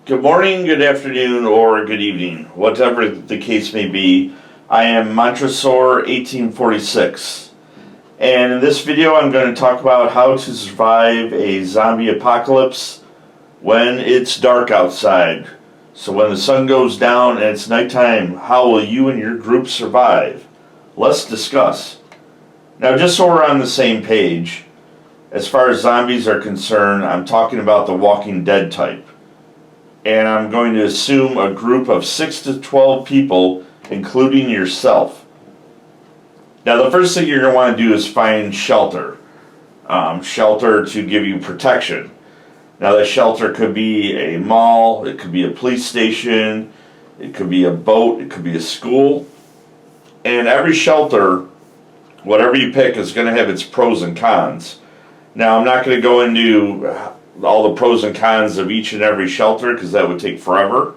Good morning, good afternoon, or good evening, whatever the case may be. I am Montresor 1846, and in this video I'm going to talk about how to survive a zombie apocalypse when it's dark outside. So when the sun goes down and it's nighttime, how will you and your group survive? Let's discuss. Now, just so we're on the same page, as far as zombies are concerned, I'm talking about the Walking Dead type. And I'm going to assume a group of 6 to 12 people, including yourself. Now, the first thing you're going to want to do is find shelter. Shelter to give you protection. Now, that shelter could be a mall, it could be a police station, it could be a boat, it could be a school. And every shelter, whatever you pick, is going to have its pros and cons. Now, I'm not going to go into all the pros and cons of each and every shelter because that would take forever.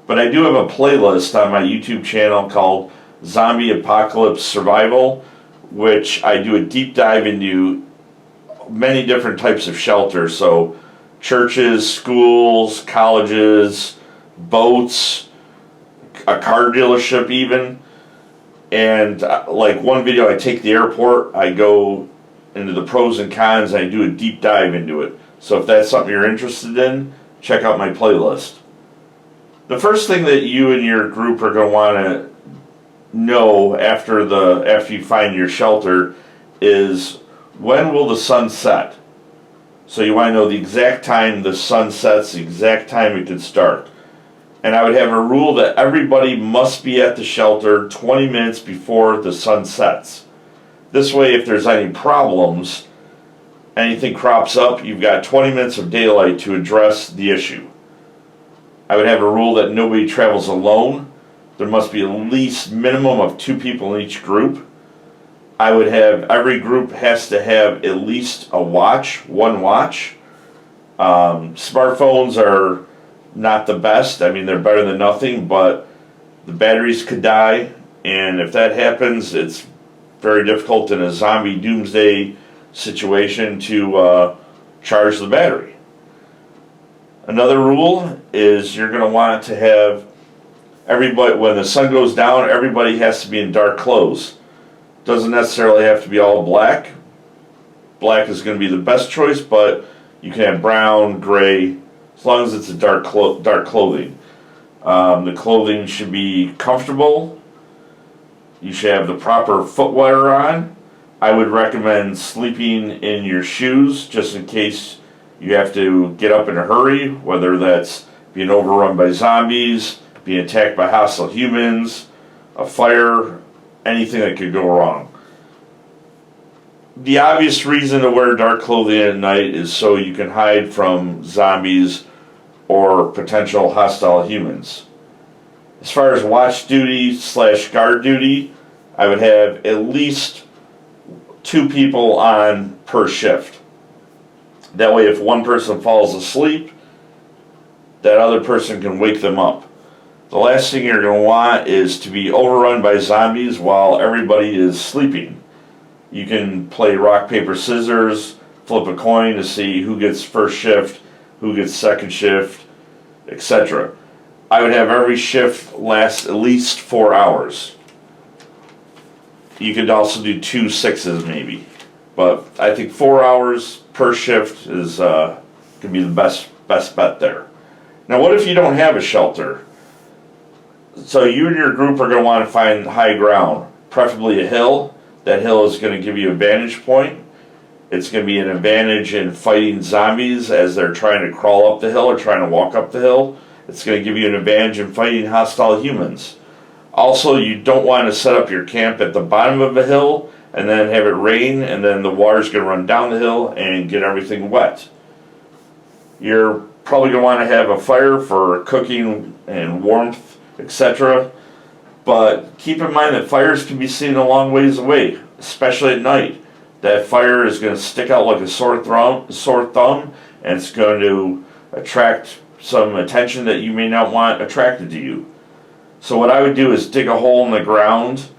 But I do have a playlist on my YouTube channel called Zombie Apocalypse Survival, which I do a deep dive into many different types of shelters. So churches, schools, colleges, boats, a car dealership even. And like one video, I take the airport, I go into the pros and cons, and I do a deep dive into it. So if that's something you're interested in, check out my playlist. The first thing that you and your group are going to want to know after you find your shelter is when will the sun set. So you want to know the exact time the sun sets, the exact time it gets dark. And I would have a rule that everybody must be at the shelter 20 minutes before the sun sets. This way, if there's any problems, anything crops up, you've got 20 minutes of daylight to address the issue. I would have a rule that nobody travels alone. There must be at least minimum of 2 people in each group. I would have every group has to have at least a watch, one watch. Smartphones are not the best. I mean, they're better than nothing, but the batteries could die, and if that happens, it's very difficult in a zombie doomsday situation to charge the battery. Another rule is you're going to want to have everybody, when the sun goes down, everybody has to be in dark clothes. Doesn't necessarily have to be all black. Black is going to be the best choice, but you can have brown, gray, as long as it's a dark clothing. The clothing should be comfortable. You should have the proper footwear on. I would recommend sleeping in your shoes just in case you have to get up in a hurry, whether that's being overrun by zombies, being attacked by hostile humans, a fire, anything that could go wrong. The obvious reason to wear dark clothing at night is so you can hide from zombies or potential hostile humans. As far as watch duty / guard duty, I would have at least 2 people on per shift. That way, if one person falls asleep, that other person can wake them up. The last thing you're going to want is to be overrun by zombies while everybody is sleeping. You can play rock, paper, scissors, flip a coin to see who gets first shift, who gets second shift, etc. I would have every shift last at least 4 hours. You could also do 2 6s maybe. But I think 4 hours per shift is could be the best bet there. Now, what if you don't have a shelter? So you and your group are going to want to find high ground, preferably a hill. That hill is going to give you a vantage point. It's going to be an advantage in fighting zombies as they're trying to crawl up the hill or trying to walk up the hill. It's going to give you an advantage in fighting hostile humans. Also, you don't want to set up your camp at the bottom of a hill and then have it rain and then the water's going to run down the hill and get everything wet. You're probably going to want to have a fire for cooking and warmth, etc. But keep in mind that fires can be seen a long ways away, especially at night. That fire is going to stick out like a sore thumb, and it's going to attract some attention that you may not want attracted to you. So what I would do is dig a hole in the ground,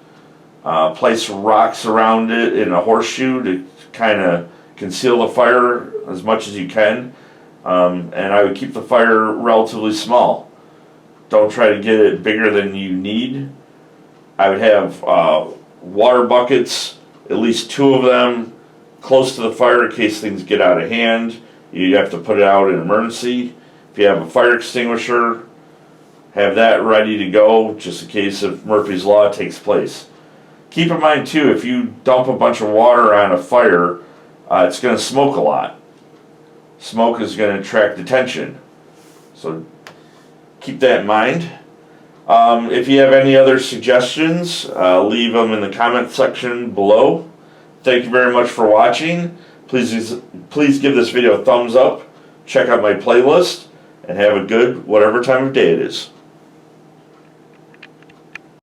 place rocks around it in a horseshoe to kind of conceal the fire as much as you can. And I would keep the fire relatively small. Don't try to get it bigger than you need. I would have water buckets, at least 2 of them, close to the fire in case things get out of hand. You have to put it out in an emergency. If you have a fire extinguisher, have that ready to go just in case if Murphy's Law takes place. Keep in mind too, if you dump a bunch of water on a fire, it's going to smoke a lot. Smoke is going to attract attention. So keep that in mind. If you have any other suggestions, leave them in the comment section below. Thank you very much for watching. Please give this video a thumbs up. Check out my playlist and have a good whatever time of day it is.